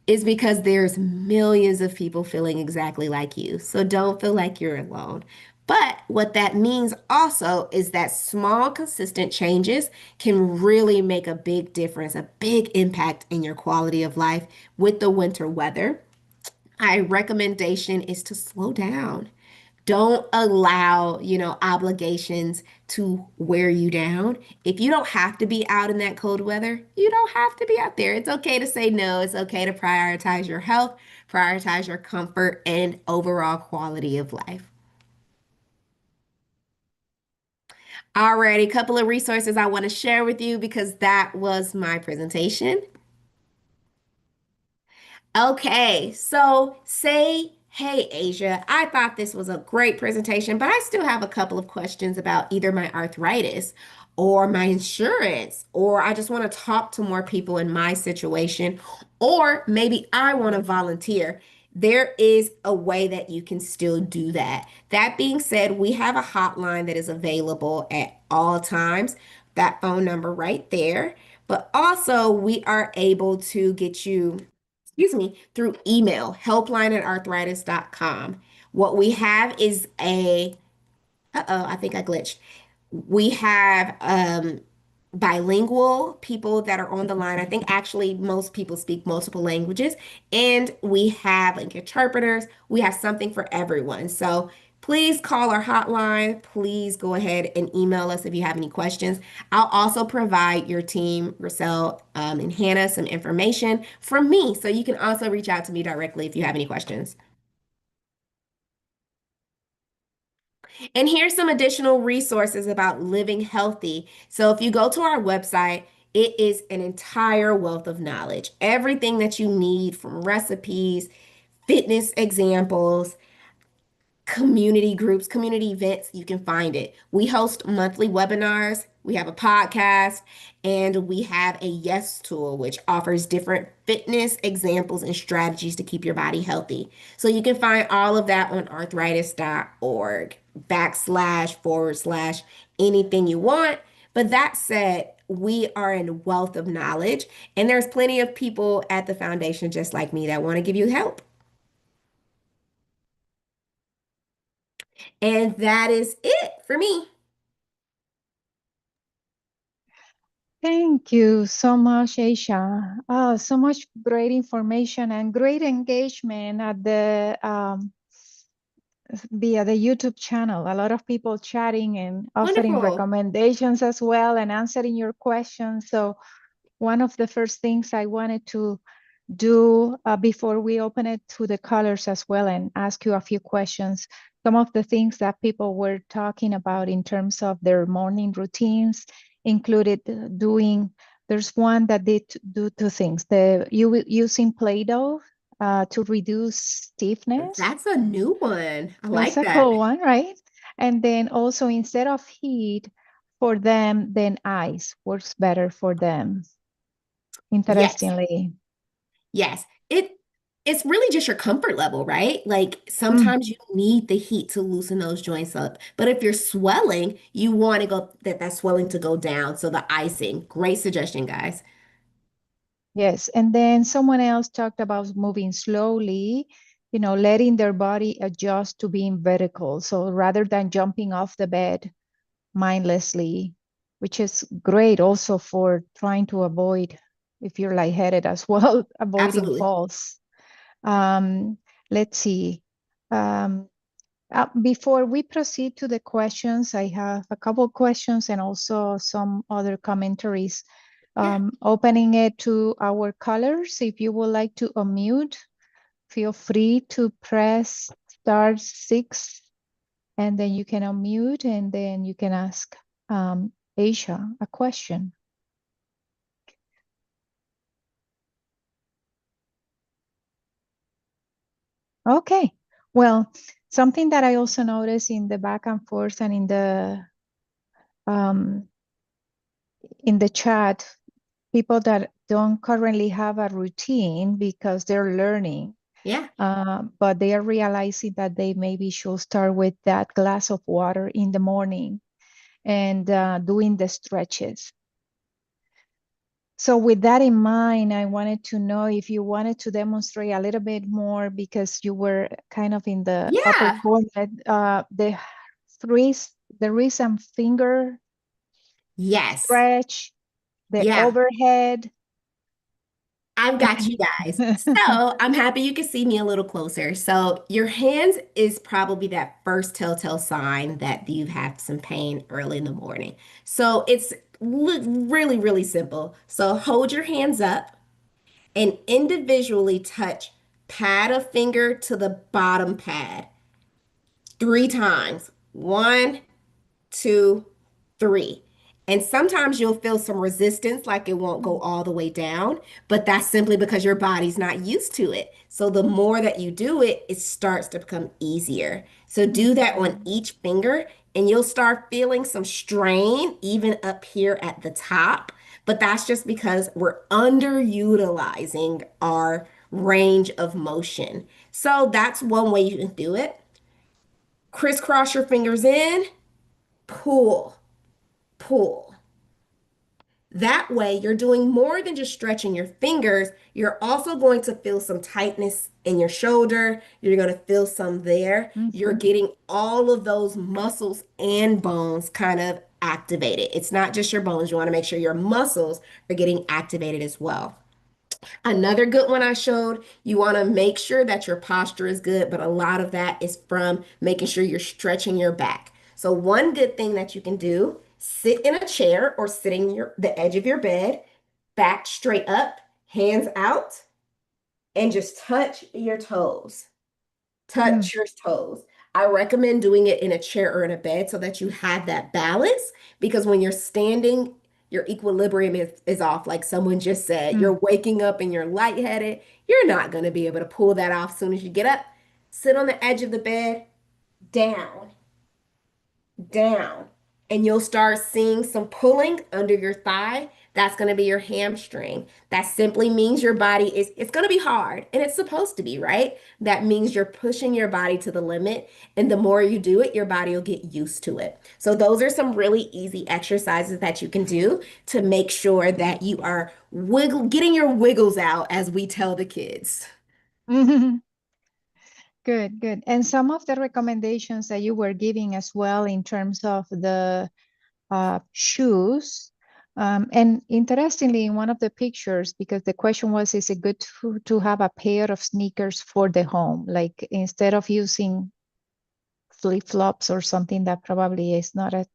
is because there's millions of people feeling exactly like you. So don't feel like you're alone. But what that means also is that small, consistent changes can really make a big difference, a big impact in your quality of life with the winter weather. My recommendation is to slow down. Don't allow, obligations to wear you down. If you don't have to be out in that cold weather, you don't have to be out there. It's okay to say no. It's okay to prioritize your health, prioritize your comfort, and overall quality of life. Alrighty, a couple of resources I want to share with you because that was my presentation. Okay, so say, hey, Asia, I thought this was a great presentation, but I still have a couple of questions about either my arthritis or my insurance, or I just want to talk to more people in my situation, or maybe I want to volunteer. There is a way that you can still do that. That being said, we have a hotline that is available at all times, that phone number right there. But also, we are able to get you, excuse me, through email, helpline@arthritis.com. What we have is I think I glitched. We have bilingual people that are on the line. I think actually most people speak multiple languages, and we have like interpreters. We have something for everyone. So please call our hotline. Please go ahead and email us if you have any questions. I'll also provide your team, Roselle, and Hannah, some information from me. So you can also reach out to me directly if you have any questions. And here's some additional resources about living healthy. So if you go to our website, it is an entire wealth of knowledge. Everything that you need from recipes, fitness examples, community groups, community events, you can find it. We host monthly webinars, we have a podcast, and we have a Yes tool, which offers different fitness examples and strategies to keep your body healthy. So you can find all of that on arthritis.org // anything you want. But that said, we are in a wealth of knowledge, and there's plenty of people at the foundation just like me that want to give you help. And that is it for me. Thank you so much, Aisha. So much great information and great engagement at the via the YouTube channel. A lot of people chatting and offering Wonderful. recommendations as well and answering your questions. So one of the first things I wanted to do before we open it to the colors as well and ask you a few questions. Some of the things that people were talking about in terms of their morning routines included there's one that did do two things. Using Play-Doh to reduce stiffness. That's a new one. I That's like a that. cool one, right? And then also instead of heat for them, then ice works better for them, Yes. interestingly. Yes. It's really just your comfort level, right? Like Mm. sometimes you need the heat to loosen those joints up. But if you're swelling, you want to go that swelling to go down. So the icing, great suggestion, guys. Yes, and then someone else talked about moving slowly, letting their body adjust to being vertical. So rather than jumping off the bed mindlessly, which is great also for trying to avoid, if you're lightheaded as well, avoiding Absolutely. falls. Um, let's see. Um, Before we proceed to the questions, I have a couple questions and also some other commentaries. Yeah. Opening it to our colors, if you would like to unmute, feel free to press *6 and then you can unmute and then you can ask Aisha a question. Okay, well, something that I also noticed in the back and forth and um, in the chat, people that don't currently have a routine because they're learning, Yeah. but they are realizing that they maybe should start with that glass of water in the morning and doing the stretches. So with that in mind, I wanted to know if you wanted to demonstrate a little bit more because you were kind of in the upper Yeah. corner, the the wrist and finger Yes. stretch, the Yeah. overhead. I've got you guys. So I'm happy you can see me a little closer. So your hands is probably that first telltale sign that you've had some pain early in the morning. So it's really, really simple. So hold your hands up and individually touch pad of finger to the bottom pad 3 times. One, 2, 3. And sometimes you'll feel some resistance, like it won't go all the way down, but that's simply because your body's not used to it. So the more that you do it, it starts to become easier. So do that on Mhm. each finger, and you'll start feeling some strain even up here at the top. But that's just because we're underutilizing our range of motion. So that's one way you can do it. Crisscross your fingers in, pull, pull. That way, you're doing more than just stretching your fingers. You're also going to feel some tightness in your shoulder. You're going to feel some there. You're Mhm. getting all of those muscles and bones kind of activated. It's not just your bones. You want to make sure your muscles are getting activated as well. Another good one I showed, you want to make sure that your posture is good, but a lot of that is from making sure you're stretching your back. So one good thing that you can do, sit in a chair or sitting the edge of your bed, back straight up, hands out, and just touch your toes. Mm. Touch your toes. I recommend doing it in a chair or in a bed so that you have that balance because when you're standing, your equilibrium is off. Like someone just said, Mm. you're waking up and you're lightheaded. You're not going to be able to pull that off as soon as you get up. Sit on the edge of the bed, down, down, and you'll start seeing some pulling under your thigh. That's going to be your hamstring. That simply means your body is, it's going to be hard and it's supposed to be, right? That means you're pushing your body to the limit. And the more you do it, your body will get used to it. So, those are some really easy exercises that you can do to make sure that you are getting your wiggles out, as we tell the kids. Good, good. And some of the recommendations that you were giving as well in terms of the shoes. And interestingly, in one of the pictures, because the question was, is it good to have a pair of sneakers for the home? Like instead of using flip-flops or something that probably is not as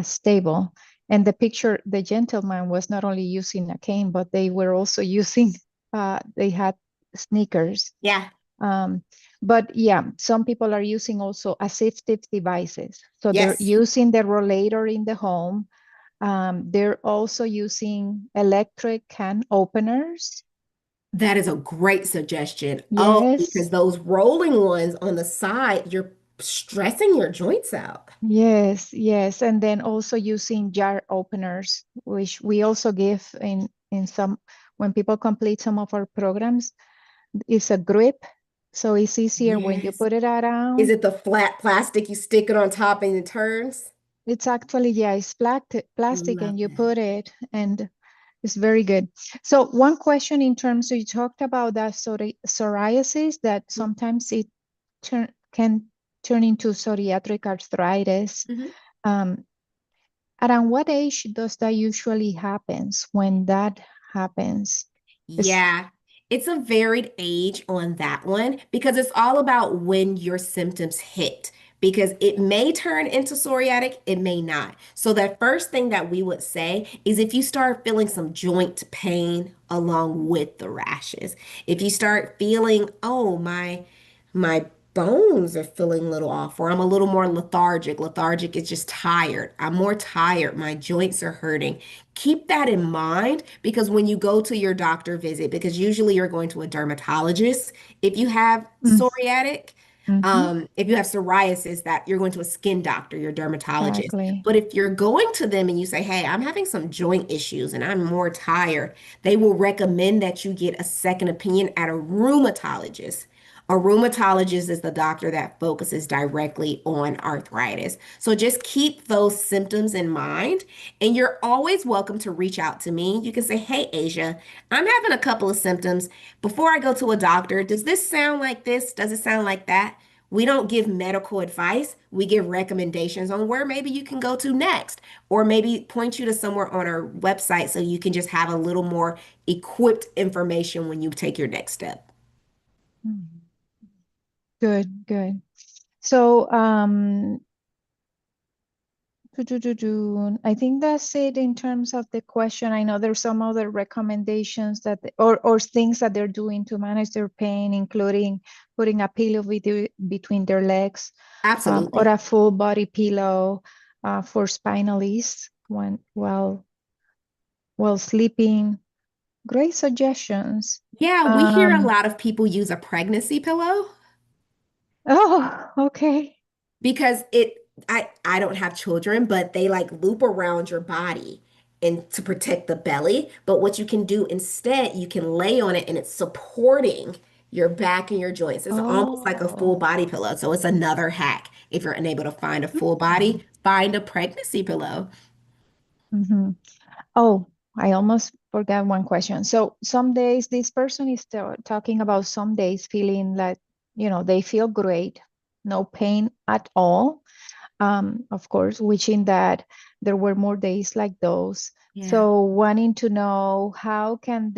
stable. And the picture, the gentleman was not only using a cane, but they were also using, they had sneakers. Yeah. Um, but yeah, some people are using also assistive devices. So they're Yes. using the rollator in the home. They're also using electric can openers. That is a great suggestion. Oh, because Yes, those rolling ones on the side, you're stressing your joints out. yes, yes. And then also using jar openers, which we also give in some, when people complete some of our programs, it's a grip. So it's easier when you Yes. put it Is around. it the flat plastic you stick it on top and it turns? It's actually, yeah, it's plastic and Love you that. put it and it's very good. So one question in terms, so you talked about that psoriasis that sometimes it can turn into psoriatic arthritis. Mhm. Um, around what age does that usually happens when that happens? Is Yeah, it's a varied age on that one because it's all about when your symptoms hit. Because it may turn into psoriatic, it may not. So, the first thing that we would say is if you start feeling some joint pain along with the rashes, if you start feeling, oh, my bones are feeling a little off, or I'm a little more lethargic. Lethargic is just tired. I'm more tired. My joints are hurting. Keep that in mind because when you go to your doctor visit, because usually you're going to a dermatologist if you have mm, psoriatic, mhm, if you have psoriasis, that you're going to a skin doctor, your dermatologist. exactly. But if you're going to them and you say, hey, I'm having some joint issues and I'm more tired, they will recommend that you get a second opinion at a rheumatologist. A rheumatologist is the doctor that focuses directly on arthritis. So just keep those symptoms in mind. And you're always welcome to reach out to me. You can say, hey, Asia, I'm having a couple of symptoms. Before I go to a doctor, does this sound like this? Does it sound like that? We don't give medical advice. We give recommendations on where maybe you can go to next, or maybe point you to somewhere on our website so you can just have a little more equipped information when you take your next step. Mhm. Good, good. So, I think that's it in terms of the question. I know there's some other recommendations that, or things that they're doing to manage their pain, including putting a pillow between their legs, or Absolutely. a full body pillow for spinalists while sleeping. Great suggestions. Yeah, we hear a Um, lot of people use a pregnancy pillow. oh, okay. Because I don't have children, but they like loop around your body and to protect the belly. But what you can do instead, you can lay on it and it's supporting your back and your joints. It's almost like a full Oh. body pillow. So it's another hack. If you're unable to find a full Mhm. body, find a pregnancy pillow. Mhm. Oh, I almost forgot one question. So some days this person is talking about some days feeling like, they feel great, no pain at all. Of course, wishing that there were more days like those. Yeah. So wanting to know how can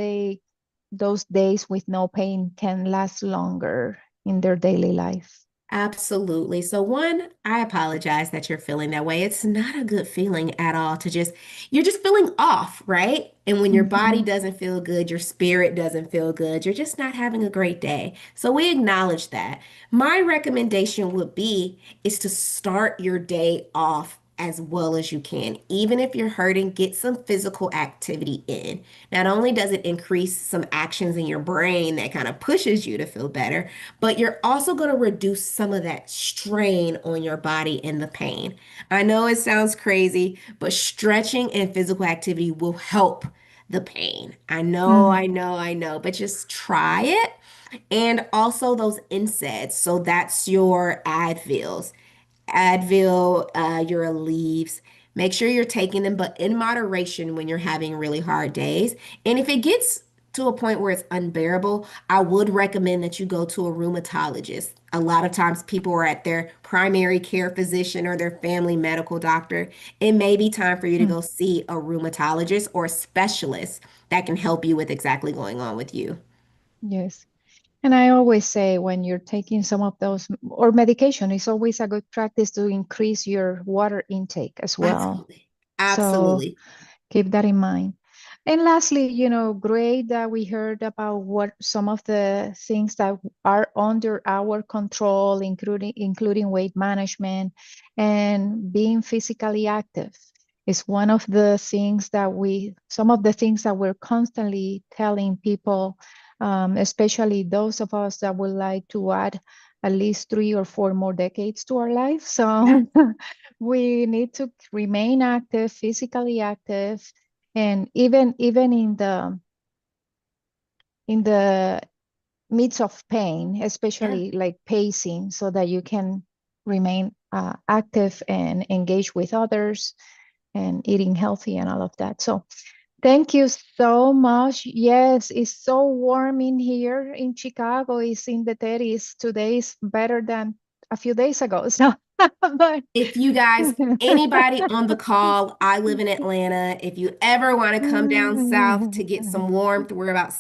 those days with no pain can last longer in their daily life. Absolutely. So, one, I apologize that you're feeling that way. It's not a good feeling at all to just, you're just feeling off, right? And when your body Mhm. doesn't feel good, your spirit doesn't feel good, you're just not having a great day. So, we acknowledge that. My recommendation would be is to start your day off as well as you can. Even if you're hurting, get some physical activity in. Not only does it increase some actions in your brain that kind of pushes you to feel better, but you're also going to reduce some of that strain on your body and the pain. I know it sounds crazy, but stretching and physical activity will help the pain. Mm. I know, but just try it. And also those NSAIDs. So that's your Advil, your leaves. Make sure you're taking them, but in moderation when you're having really hard days. And if it gets to a point where it's unbearable, I would recommend that you go to a rheumatologist. A lot of times people are at their primary care physician or their family medical doctor. It may be time for you to Mm. go see a rheumatologist or a specialist that can help you with exactly going on with you. Yes. And I always say when you're taking some of those or medication, it's always a good practice to increase your water intake as well. Absolutely. So Absolutely. keep that in mind. And lastly, great that we heard about what some of the things that are under our control, including weight management and being physically active is one of the things some of the things that we're constantly telling people, especially those of us that would like to add at least 3 or 4 more decades to our life. Yeah. So we need to remain active, physically active, and even in the midst of pain, Yeah. especially like pacing, so that you can remain active and engage with others and eating healthy and all of that. So thank you so much. Yes, it's so warm in here in Chicago. It's in the 30s. Today is better than a few days ago. So, but If you guys, anybody on the call, I live in Atlanta. If you ever want to come down south to get some warmth, we're about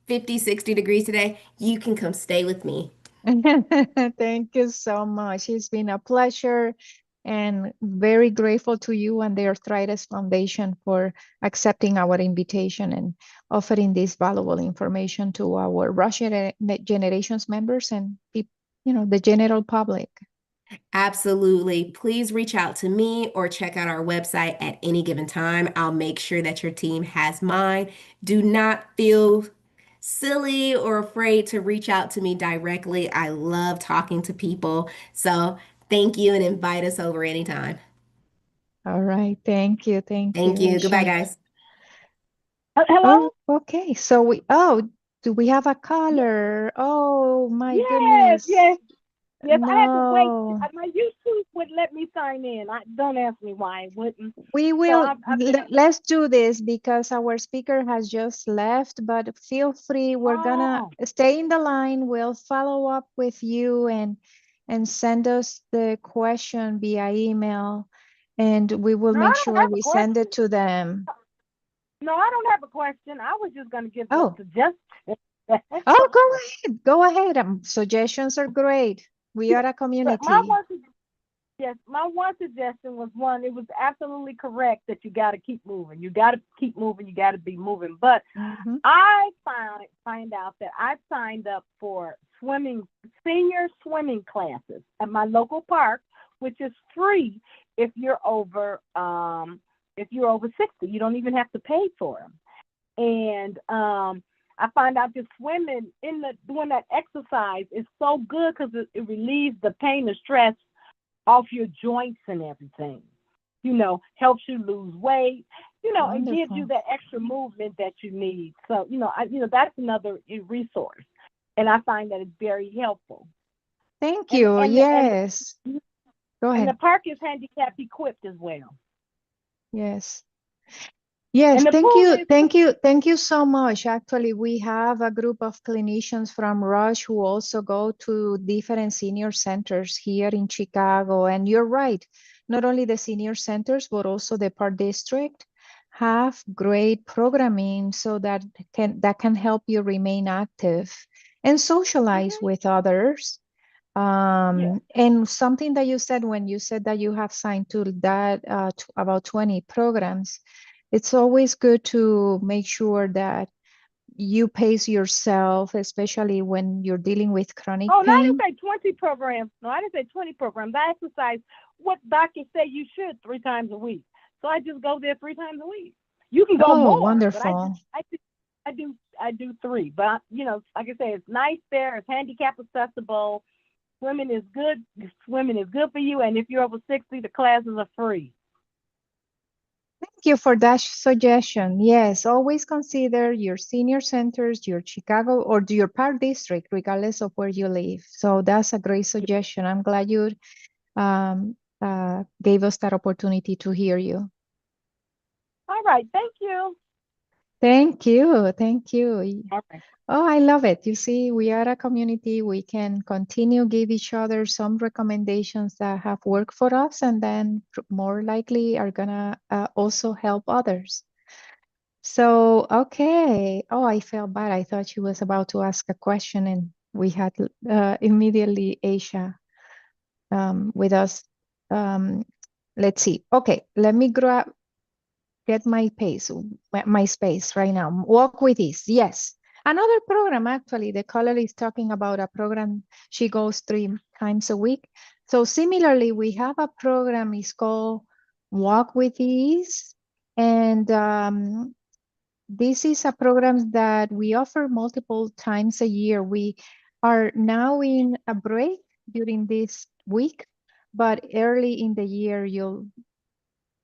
50, 60 degrees today. You can come stay with me. thank you so much. It's been a pleasure and very grateful to you and the Arthritis Foundation for accepting our invitation and offering this valuable information to our Russian generations members and the general public. Absolutely. Please reach out to me or check out our website at any given time. I'll make sure that your team has mine. Do not feel silly or afraid to reach out to me directly. I love talking to people. So thank you and invite us over anytime. All right. Thank you. Thank Thank you, you. Goodbye, Aisha. guys. Oh, Hello? okay. Do we have a caller? Oh, my Yes, goodness. yes, yes. I had to wait. No. My YouTube wouldn't let me sign in. Don't ask me why it wouldn't. We So will I've been. let's do this because our speaker has just left, but feel free. We're gonna Oh, stay in the line. We'll follow up with you and send us the question via email, and we will No, make I don't sure have a we send question. it to them. No, I don't have a question. I was just going to give a Oh, suggestion. oh, go ahead. Go ahead. Suggestions are great. We are a But community. yes, my one suggestion was one. It was absolutely correct that you got to keep moving. You got to keep moving. You got to be moving. But Mhm. I find out that I signed up for senior swimming classes at my local park, which is free if you're over 60. You don't even have to pay for them. And I find out that swimming doing that exercise is so good because it relieves the pain and stress off your joints and everything. Helps you lose weight. And gives you Wonderful. that extra movement that you need. So that's another resource, and I find that it's very helpful. Thank And you. and Yes. Go and the ahead. park is handicap equipped as well. Yes. Yes, And the thank pool you. is Thank you. Thank you so much. Actually, we have a group of clinicians from Rush who also go to different senior centers here in Chicago. And you're right, not only the senior centers, but also the Park District have great programming so that can help you remain active and socialize with others. yeah. And something that you said when you said that you have signed to that about 20 programs, it's always good to make sure that you pace yourself, especially when you're dealing with chronic Oh, no, I didn't pain. say 20 programs. No, I didn't say 20 programs. I exercise what doctors say you should 3 times a week. So I just go there 3 times a week. You can go Oh, more, but wonderful. I do three. But like I say, it's nice there. It's handicap accessible. Swimming is good. Swimming is good for you. And if you're over 60, the classes are free. Thank you for that suggestion. Yes, always consider your senior centers, your Chicago or your Park District, regardless of where you live. So that's a great suggestion. I'm glad you gave us that opportunity to hear you. All right. Thank you. Thank you. Thank you. All right. Oh, I love it. You see, we are a community. We can continue give each other some recommendations that have worked for us, and then more likely are gonna also help others. So, okay. Oh, I felt bad. I thought she was about to ask a question, and we had immediately Aisha with us. Um, let's see. Okay, let me get my space right now. Walk with Ease. Yes. Another program, actually, the caller is talking about a program she goes 3 times a week. So similarly, we have a program, it's called Walk with Ease. And this is a program that we offer multiple times a year. We are now in a break during this week, but early in the year, you'll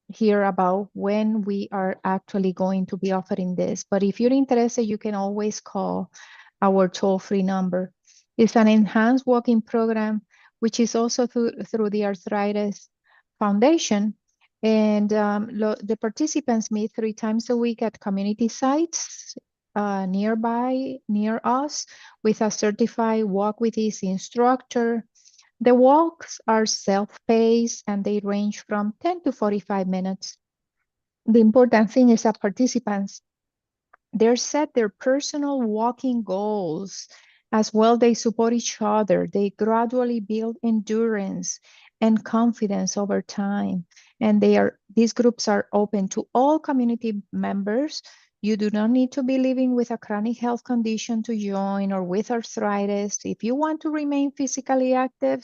hear about when we are actually going to be offering this. But if you're interested, you can always call our toll-free number. It's an enhanced walking program, which is also through the Arthritis Foundation. And the participants meet 3 times a week at community sites near us with a certified Walk with Ease instructor. The walks are self-paced and they range from 10 to 45 minutes. The important thing is that participants, they set their personal walking goals. As well, they support each other. They gradually build endurance and confidence over time. And these groups are open to all community members. You do not need to be living with a chronic health condition to join or with arthritis. If you want to remain physically active,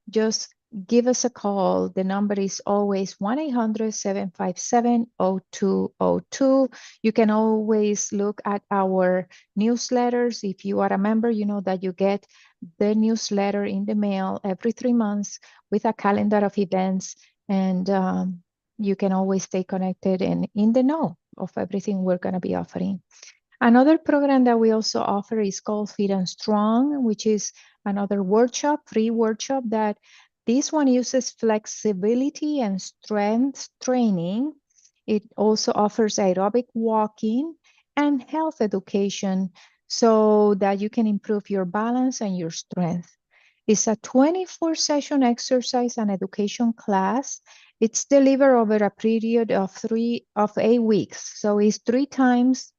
just give us a call. The number is always 1-800-757-0202. You can always look at our newsletters. If you are a member, you know that you get the newsletter in the mail every 3 months with a calendar of events. And you can always stay connected and in the know of everything we're going to be offering. Another program that we also offer is called Fit and Strong, which is another free workshop that this one uses flexibility and strength training. It also offers aerobic walking and health education so that you can improve your balance and your strength. It's a 24-session exercise and education class. It's delivered over a period of 8 weeks. So it's 3 times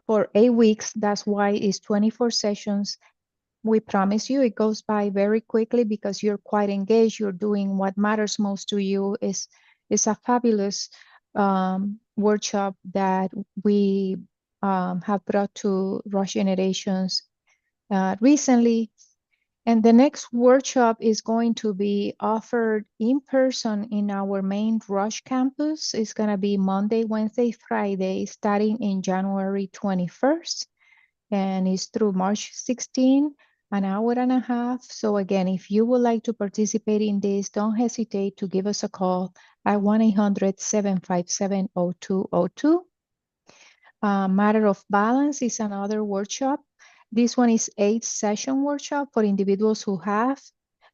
for 8 weeks. That's why it's 24 sessions. We promise you it goes by very quickly because you're quite engaged. You're doing what matters most to you. It's a fabulous workshop that we have brought to Rush Generations recently. And the next workshop is going to be offered in person in our main Rush campus. It's going to be Monday, Wednesday, Friday, starting in January 21st. And it's through March 16, an hour and a half. So again, if you would like to participate in this, don't hesitate to give us a call at 1-800-757-0202. Matter of Balance is another workshop. This one is 8-session workshop for individuals who have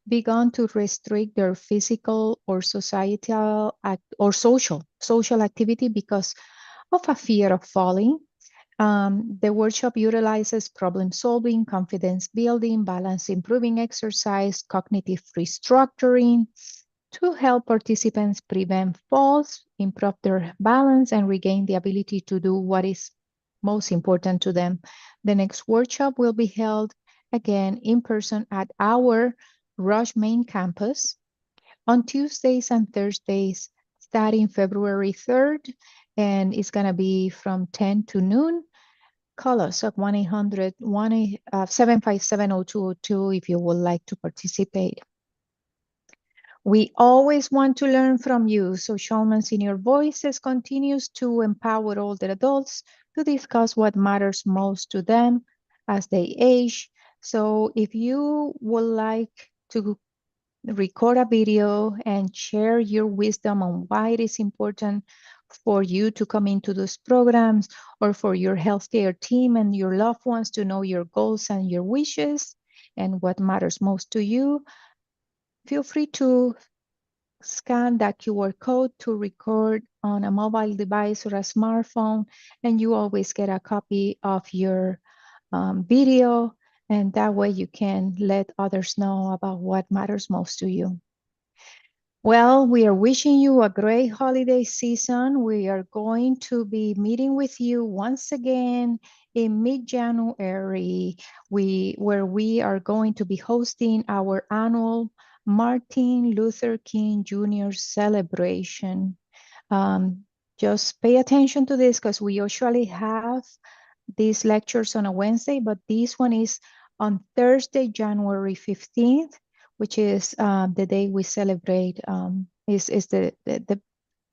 begun to restrict their physical or societal or social activity because of a fear of falling. The workshop utilizes problem solving, confidence building, balance improving exercise, cognitive restructuring to help participants prevent falls, improve their balance, and regain the ability to do what is most important to them. The next workshop will be held again in person at our Rush main campus on Tuesdays and Thursdays starting February 3rd, and it's going to be from 10 to noon. Call us at 1-800-757-0202 if you would like to participate. We always want to learn from you, so Shulman Senior Voices continues to empower older adults to discuss what matters most to them as they age. So if you would like to record a video and share your wisdom on why it is important for you to come into those programs, or for your healthcare team and your loved ones to know your goals and your wishes and what matters most to you, feel free to scan that QR code to record on a mobile device or a smartphone, and you always get a copy of your video, and that way you can let others know about what matters most to you. Well, we are wishing you a great holiday season. We are going to be meeting with you once again in mid-January, where we are going to be hosting our annual Martin Luther King Jr. celebration. Just pay attention to this because we usually have these lectures on a Wednesday, but this one is on Thursday, January 15th, which is the day we celebrate, is the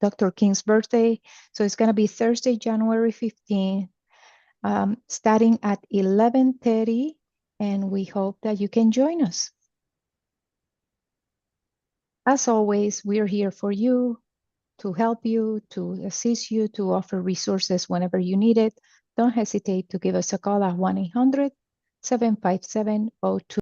Dr. King's birthday. So it's going to be Thursday, January 15th, starting at 11:30, and we hope that you can join us. As always, we're here for you, to help you, to assist you, to offer resources whenever you need it. Don't hesitate to give us a call at 1-800-757-0202.